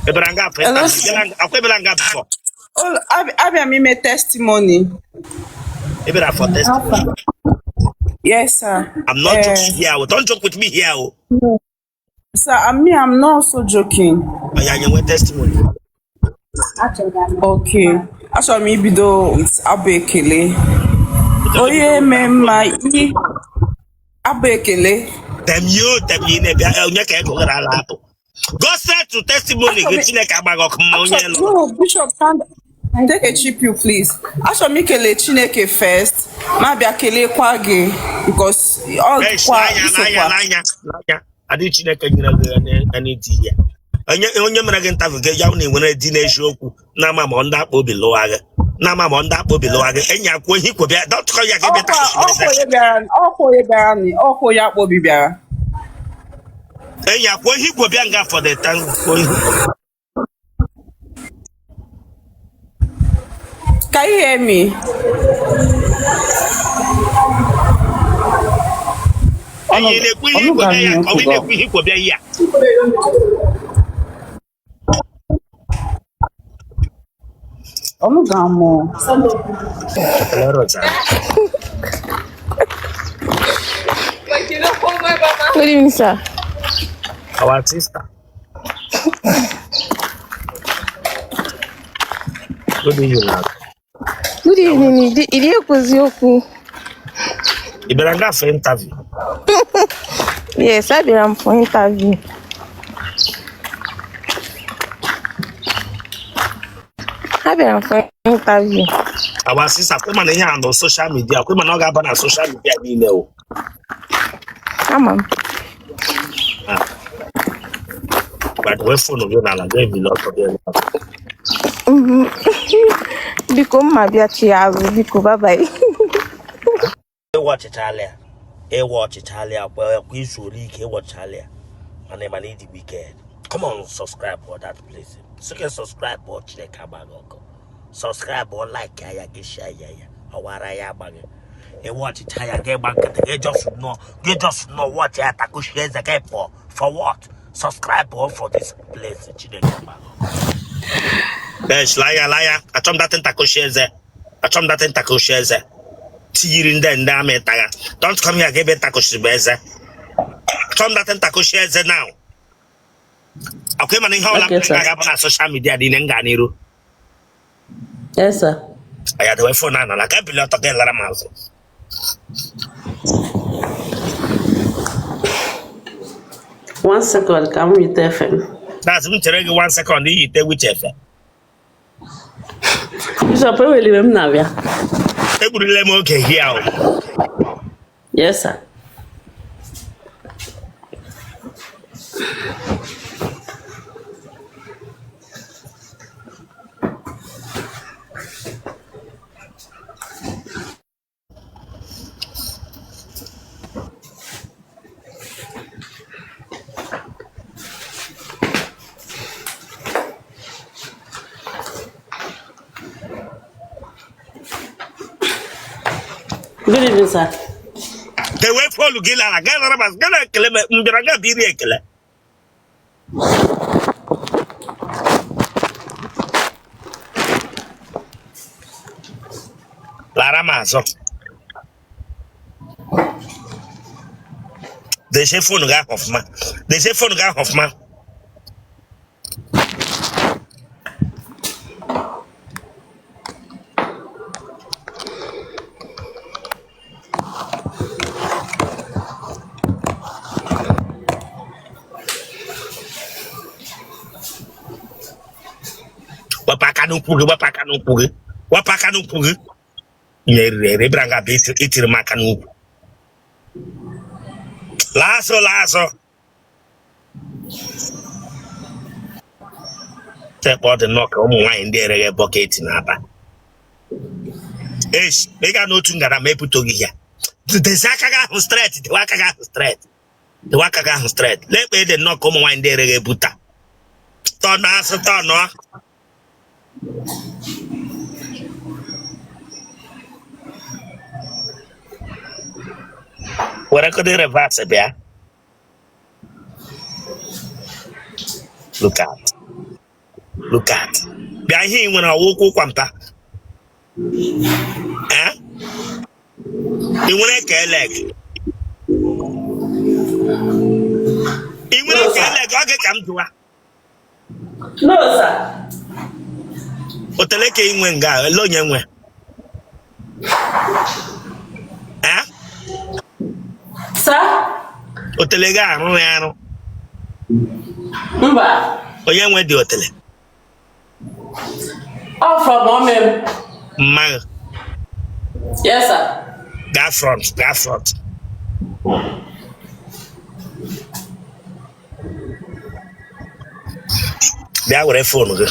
Eberanga for Eberanga before. Oh, Abia me testimony. Ebera for testimony. Yes, sir. I'm not joking here. Don't joke with me here. Sir, I'm not also joking. I want testimony. Okay. Actually, maybe though it's Abekele. Oh yeah, my Abekele. Them you God said to testimony. No, Bishop, take a chip you please. Actually, me kele Chineke first. Mabia kele kwage because all kwa adi Chineke nyere anything here. Onye mere gị interview gị ya na nwere di n'eziokwu na ama ma ndị akpọ obi lụwa gị na ama ma ndị akpọ obi lụwa gị enyi akwụ ihe ikwo bịa dọtụkọ ya gị bịa ọkụ ya akpọ obi bịara enyi akwụ ihe ikwo bịa nga for the time can you hear me? enyi na-ekwu ihe ikwo bịa ya ka ọ na-ekwu ihe ikwo bịa ya Omugamo. Good evening, sir. Our sister. Good evening. Good evening. Idioku. Iberanga for interview. Yes, I am for interview. For interview. Our sister, come on here on social media. Come on, go on social media. Come on. But we phone you now. There be lot of them. Become my biachi. Become bye bye. Watch Italia. Watch Italia. Well, we should watch Italia. And then need the weekend. Come on, subscribe for that place. So you can subscribe or check Nwagbogho. Subscribe or like ya share ya. Awara ya bag. E watch it ya get back. You just know what ya taku shares again for what? Subscribe or for this place. Yes, liar. I told that taku shares. Tirin den dame taga. Don't come here give it taku shares. Told that taku shares now. Okay, man, how long on social media didn't go. Yes, sir. I had the phone and I can't be lot of them. 1 second, come with FM. That's me telling you 1 second, you take which FM. Bishop, will leave him now, yeah? They would let me okay here. Yes, sir. Good evening, sir. The way for Lugila, Gala, Mbiraga Biriekele. Laramazo. They say phonograph of man. Wapaka no pugi. Nyere branga bit itiri makanu. Lasso. Step out the knock on wine there bucket in Abba. Eish, make no tunga me put here. The Zakaga straight, the Wakaga straight. Let me the knock on wine there buta. Turn. What I could reverse it there. Look out. Look at. Bịa ihe ị nwere ọwụkwụ kwampa. Ị nwere ka eleg. Ị nwere ka eleg oge ka m jụwa. No, sir. Otele ka ị nwe nga ele onye nwe. Sir? Otele ga arụ ya arụ. Mba. Onye nwe dị otele. All from mom. Mma. Yes, sir. That front. Bịa were phone gị.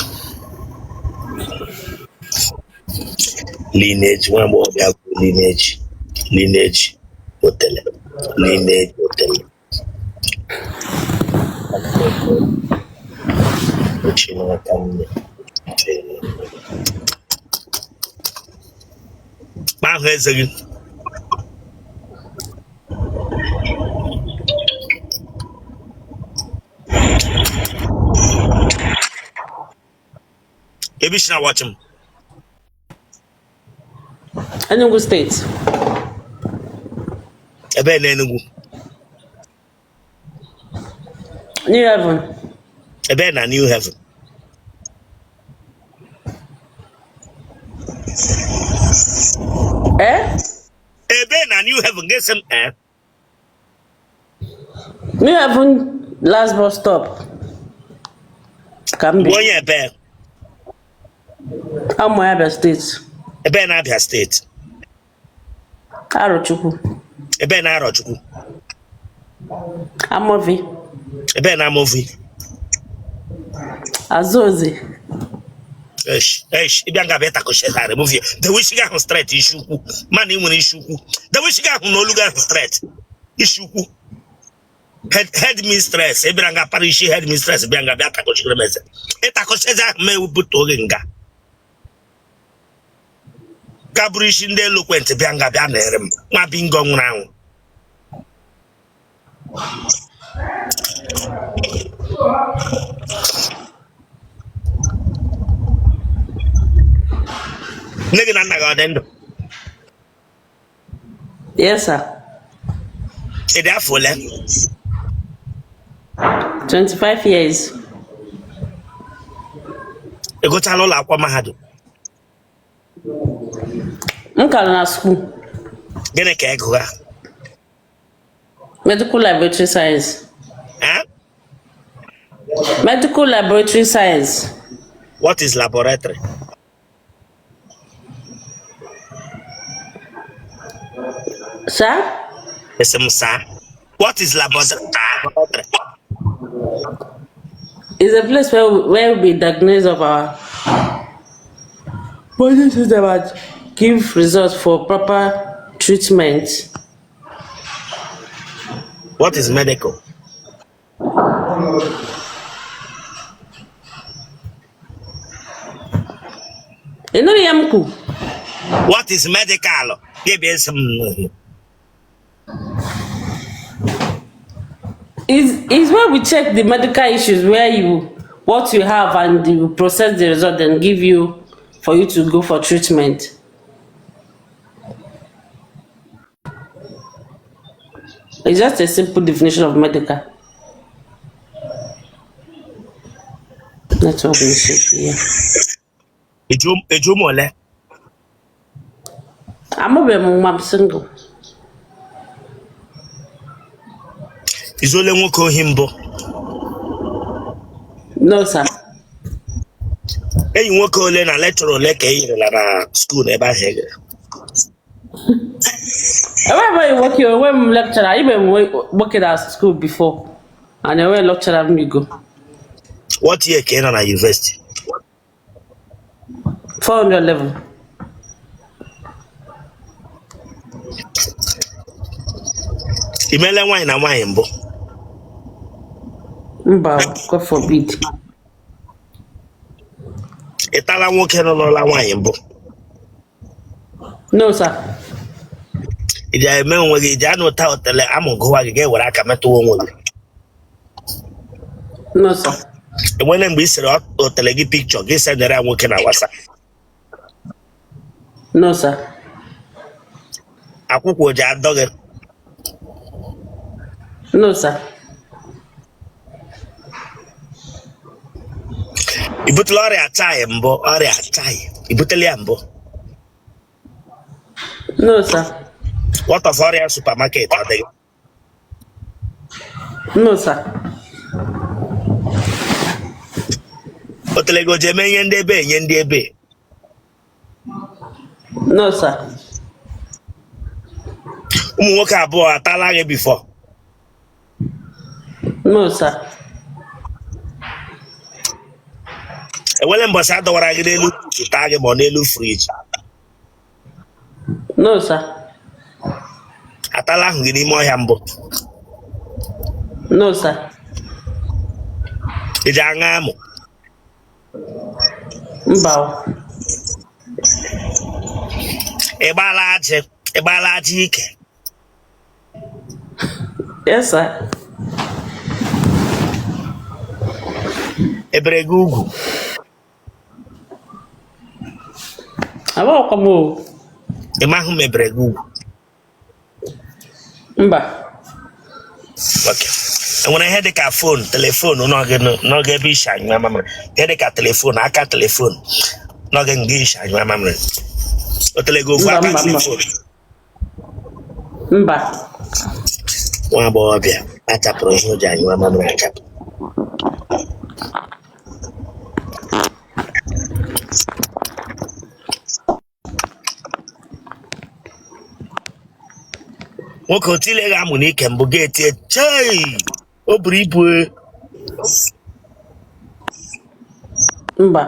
Lineage, nwa agbọghọ bịa kwuo lineage Otele. Lineage Otele. Ahụ eze gị. Maybe she not watch him. Enugu State. Ebe na Enugu. New Heaven. Ebe na New Heaven. Ebe na New Heaven. Get some New Heaven last bus stop. Can be. Onye ebe. Abia State. Ebe na Abia State. Arochukwu. Ebe na Arochukwu. Amovi. Ebe na Amovi. Azozi. Ịbịa nga bịa takoshezarị movie. The wish ga ahụ straight isi ukwu. Man ị nwere isi ukwu. The wish ga ahụ n'olu ga ahụ straight isi ukwu. Head mistress. Ịbịa nga para isi head mistress bịa nga bịa takoshezarị meze. Ịtakoshezarị ahụ ma ewepụta oge nga. Kaburu isi ndị eloquent bịa nga bịa na-ere m. Nwa bingo nwụrụ anwụ. Nigga na nna gị ọ dị ndụ? Yes, sir. Ị dị afọ ole? 25 years. Ị gụchala ụlọ akwụkwọ mahadum? M ka nọ na school. Gịnị ka ị gụga? Medical laboratory science. Medical laboratory science. What is laboratory? Sir? Sir. What is laboratory? It's a place where we diagnose of our body system and give results for proper treatment. What is medical? You know the Yamku? What is medical? Give me some. Is where we check the medical issues, what you have, and you process the result and give you for you to go for treatment. It's just a simple definition of medical. That's what we should hear. Ejumole. I'm single. Is only one call him bo. No, sir. Hey, you won't call in a lecturer like a school never here. Wherever you work, you're a lecturer. I even working at school before, and I went lecturer me go. What year came on a university? 400 level. Imele wine and wine bo. God forbid. Itala woke on all wine bo. No, sir. If I remember when you don't tell I'm going to go again where I come to one. No, sir. Enwere mgbe I sere Otele gị picture gị sendere ya nwoke na WhatsApp. No, sir. Akwụkwọ ji adọ gị. No, sir. I butela ọrịa chai mbụ, ọrịa chai. I butela ya mbụ. No, sir. What of ọrịa supermarket ọ dị? No, sir. Otele gị o ji eme ihe ndị ebe enye ndị ebe? No, sir. Ụmụ nwoke abụọ atala gị before? No, sir. Enwere mbọsị adọwara gị n'elu taa gị ma ọ n'elu friji? No, sir. Atala ahụ gị n'ime ọhịa mbụ? No, sir. Ị ji aṅa amụ? Mba. Ị gbaala ajị ike? Yes, sir. Ebere gị ugwu? Aba kwamo. Ị ma ahụ m ebere gị ugwu? Mba. Okay. Enwere ihe dịka fon, telefon n'oge ebe ishi anyụ amamịrị. Ihe dịka telefon, aka telefon n'oge nga ishi anyụ amamịrị. Otele gị ofu aka telefon? Mba. Nwa agbọghọbịa achapụrụ ihe o ji anyụ amamịrị achapụ. Nwoke Otele ga-amụ n'ike mbụ ga-etie chei o buru ibu. Mba.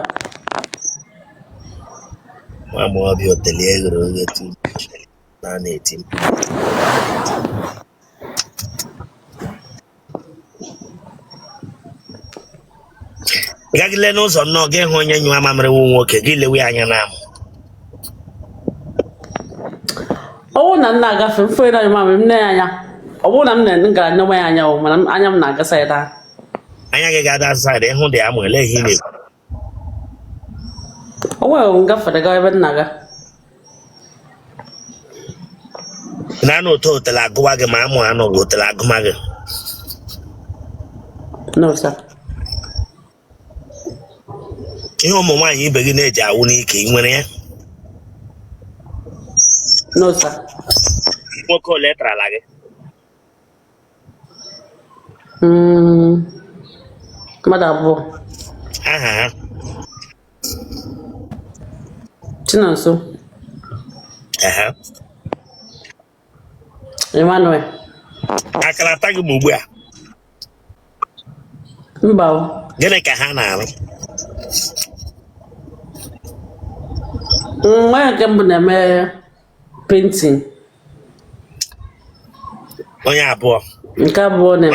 Nwa agbọghọbịa Otele eghere oghe na na-eti mkpu. Ị gaghị lee n'ụzọ nnọọ gị hụ onye nyụọ amamịrị nwa nwoke gị lewe anya n'amụ. Ọwụ na nna agafe mfe na mama m anya. Ọwụ na m gara nnewe ya anya o mana anya m na-aga side a. Anya gị ga-ada side ịhụ dị amụ ele ihe na-ekwu. Ọwụ ngafere ga ebe nna ga. Na otu Otele agụwa gị ma amụ anọ gị Otele agụma gị? No, sir. Ihe ụmụ nwaanyị ibe gị na-eji awụ n'ike ị nwere ya? No, sir. Nwoke ole tarala gị? Mmadụ abụọ. Aha ha? Chinonso. Aha. Emmanuel. Akara ata gị ma ugbu a? Mba. Gịnị ka ha na-arụ? Nwa nke mbụ na-eme painting. Onye abụọ? Nke abụọ na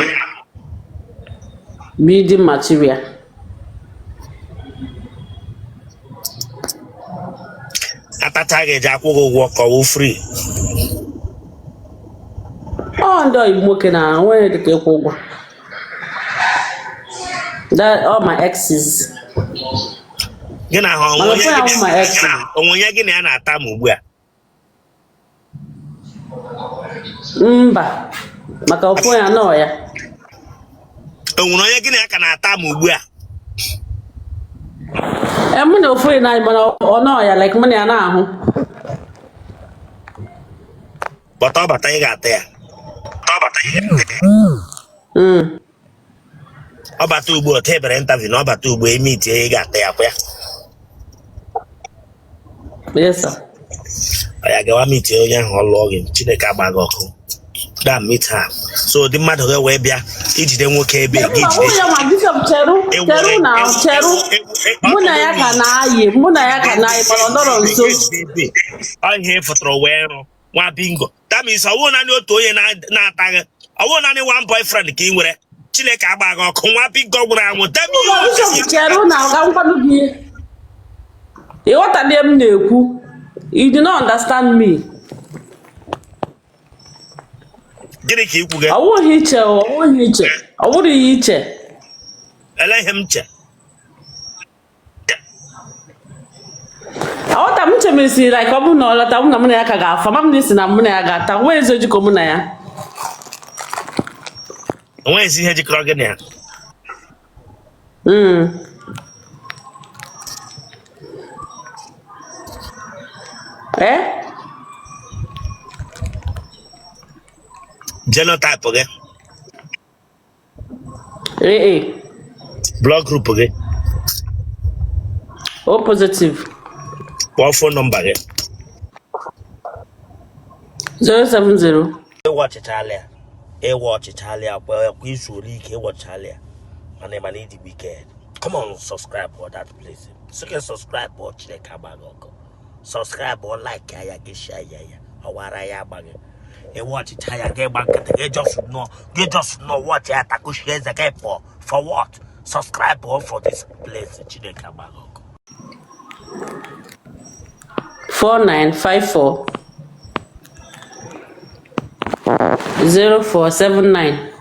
building material. Atacha ga-eji akwụ gị ụgwọ ka ọ wụ free? Ọ ndị oyibo nwoke na nwere dịka ịkwụ ụgwọ. That all my exes. Gị na ha onwe gị na ya na-ata m ugbu a? Mba. Maka ofu ya nọ ya. Onwere onye gị na ya ka na-ata m ugbu a? Mụ na ofu ya na mana ọ nọ ya like mụ na ya na-ahụ. Bọta ọbata ị ga-ata ya? Ọbata ugbu o tebere interview na ọbata ugbu eme itie ị ga-ata ya kwa ya? Yes, sir. Ọ ya gawa mitie onye ahụ ọ lụọ gị Chineke agba gị ọkụ. That meet her. So the mmadụ ga wee bịa ijide nwoke ebe gị jide. Ya ma Bishop cheru na cheru. Mụ na ya ka na-ayị mana ọ nọrọ nso. Ọ ihe fọtọrọ wee rụ nwa bingo. That means ọwụ naanị otu onye na-ata gị. Ọwụ naanị one boyfriend ka ị nwere. Chineke agba gị ọkụ nwa bingo gwụrụ anwụ. Bishop cheru na ọga nkwado gị. Ịghọtadị m na-ekwu. You do not understand me. Gịnị ka ikwu gị? Ọ wụghị iche. Ọ wụrụ ya iche. Elehemche. I want them to me see like I'm not let I'm not ya kaga fa mam listen am na ya gata we ezoji ko mu na ya. When is he jikro gene? Eh? Genotype again. Eh. Blood group again. O positive. What phone number again? 070. Watch Italia. Watch Italia. Well, we should watch Italia. My name is Ndi Wicked. Come on, subscribe for that please. So can subscribe watch the Nwagbogho. Subscribe or like ya get share ya. Awara ya bag. Watch Italia get back. They just know what ya taku shares again for what? Subscribe for this place in Nwagbogho. 4954 0479.